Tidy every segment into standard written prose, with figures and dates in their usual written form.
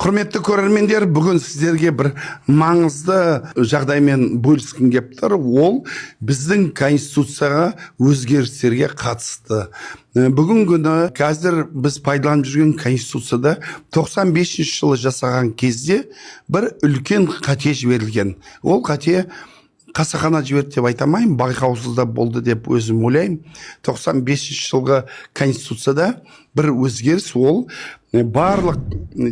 Құрметті көрермендер, бүгін сіздерге бір маңызды жағдаймен бөліскім келіп тұр. Ол біздің конституцияға өзгерістерге қатысты. Бүгін күні қазір біз пайдаланып жүрген конституцияда 95 жылы жасаған кезде бір үлкен қате жіберілген. Ол қате қасақана жіберді деп айтамайын, байқаусызда болды деп өзім ойлаймын. 95 жылғы конституцияда бір өзгеріс, ол барлық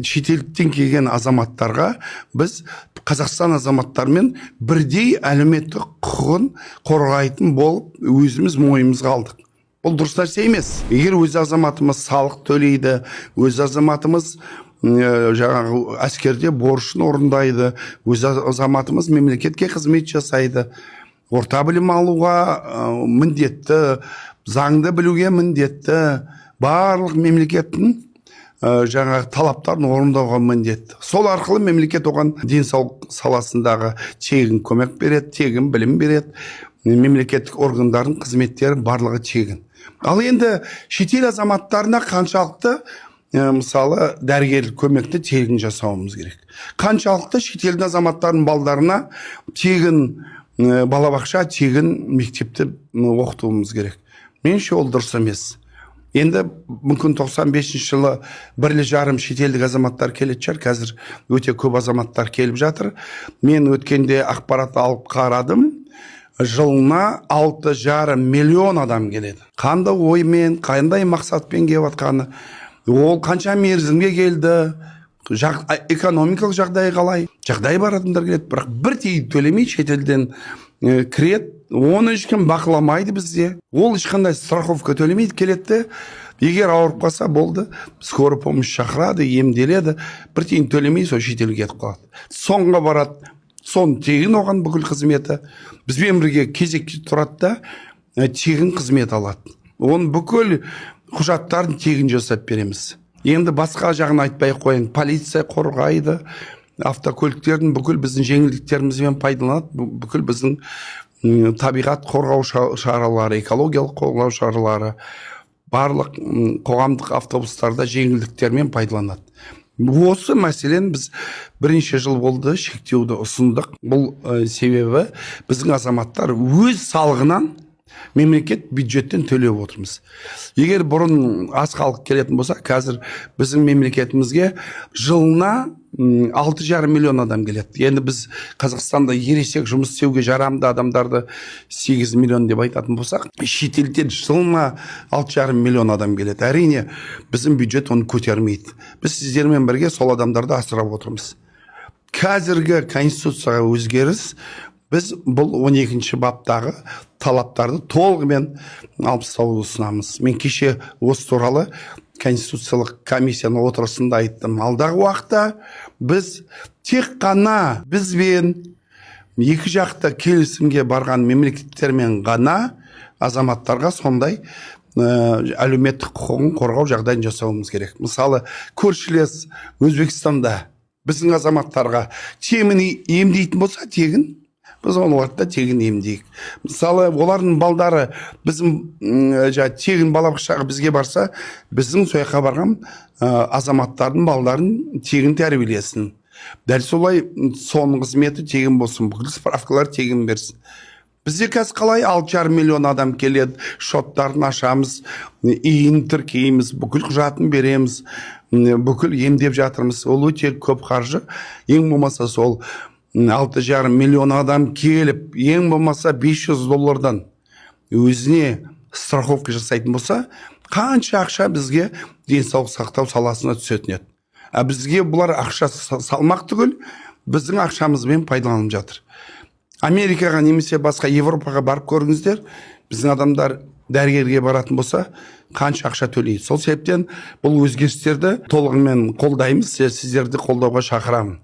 шетелдіктен келген азаматтарға біз Қазақстан азаматтарымен бірдей әлеуметтік құқығын қорғайтын болып өзіміз мойнымызға алдық. Бұл дұрыс нәрсе емес. Егер өз азаматымыз салық төлейді, өз азаматымыз жаңағы әскерде борышын орындайды, өз азаматымыз мемлекетке қызмет жасайды, орта білім алуға міндетті, заңды білуге міндетті, барлық мемлекеттің жаңағы талаптарын орындауға міндетті. Сол арқылы мемлекет оған денсаулық саласындағы тегін көмек береді, тегін білім береді, мемлекеттік органдардың қызметтері барлығы тегін. Ал енді шетел азаматтарына қаншалықты мысалы дәрігерлік көмекті тегін жасауымыз керек. Қаншалықты шетелдің азаматтардың балдарына тегін балабақша, тегін мектепті оқытуымыз керек. Меніңше ол дұрыс емес. Енді мүмкін 95 жылы 1,5 шетелдік азаматтар келетін шығар. Қазір өте көп азаматтар келіп жатыр. Мен өткенде ақпарат алып қарадым. Жылына 6,5 миллион адам келеді. Қандай оймен, қандай мақсатпен келіп жатқаны, ол қанша мерзімге келді, экономикалық жағдай қалай, жағдай бар адамдар келеді, бірақ бір тиын төлемей шетелден кіреді. Оны ешкім бақыламайды бізде. Ол ешқандай страховка төлемейді, келеді. Егер ауырып қалса болды, скорый помощь шақырады, емделеді, бір тиын төлемей сол шетелге кетіп қалады. Соңға барады, соны тегін оған бүкіл қызметі. Бізбен бірге кезекте тұрады да, тегін қызмет алады. Оның бүкіл құжаттарын тегін жасап береміз. Енді басқа жағын айтпай қойын, полиция қорғайды, автокөліктердің бүкіл біздің жеңілдіктерімізбен пайдаланады, бүкіл біздің табиғат қорғау шаралары, экологиялық қорғау шаралары, барлық қоғамдық автобустарда жеңілдіктермен пайдаланады. Осы мәселен біз бірнеше жыл болды шектеуді ұсындық. Бұл себебі біздің азаматтар өз салығынан мемлекет бюджеттен төлеп отырмыз. Егер бұрын аз халық келетін болса, қазір біздің мемлекетімізге жылына 6,5 миллион адам келеді. Енді біз Қазақстанда ересек жұмыс істеуге жарамды адамдарды 8 миллион деп айтатын болсақ, шетелден жылына 6,5 миллион адам келеді. Әрине, біздің бюджет оны көтермейді. Біз сіздермен бірге сол адамдарды асырап отырмыз. Қазіргі конституцияға өзгеріс, біз бұл 12-ші баптағы талаптарды толығымен алып тастауды ұсынамыз. Мен кеше осы туралы Конституциялық комиссияның отырысында айттым. Алдағы уақытта біз тек қана бізбен екі жақты келісімге барған мемлекеттермен ғана азаматтарға сондай әлеуметтік құқығын қорғау жағдайын жасауымыз керек. Мысалы, көршілес Өзбекстанда біздің азаматтарға тегін емдейтін болса, тегін, біз оларды тегін емдейік. Мысалы, олардың балдары біздің тегін балабақшаға бізге барса, біздің сояққа барған азаматтардың балдарын тегін тәрбиелесін. Дәл солай соның қызметі тегін болсын, бүкіл справкалар тегін берсін. Бізде қазір қалай 6,5 миллион адам келеді, шоттарын ашамыз, үйін тіркейміз, бүкіл құжатын береміз, бүкіл емдеп жатырмыз. Ол өте көп қаржы. Ең болмаса сол 6,5 миллион адам келіп, ең болмаса $500 өзіне страховка жасайтын болса, қанша ақша бізге денсаулық сақтау саласына түсетін еді. Бізге бұлар ақша салмақ түгіл, біздің ақшамызбен пайдаланып жатыр. Америкаға немесе басқа Европаға барып көріңіздер, біздің адамдар дәрігерге баратын болса, қанша ақша төлейді. Сол себептен бұл өзгерістерді толығымен қолдаймыз, сіздерді қолдауға шақырамын.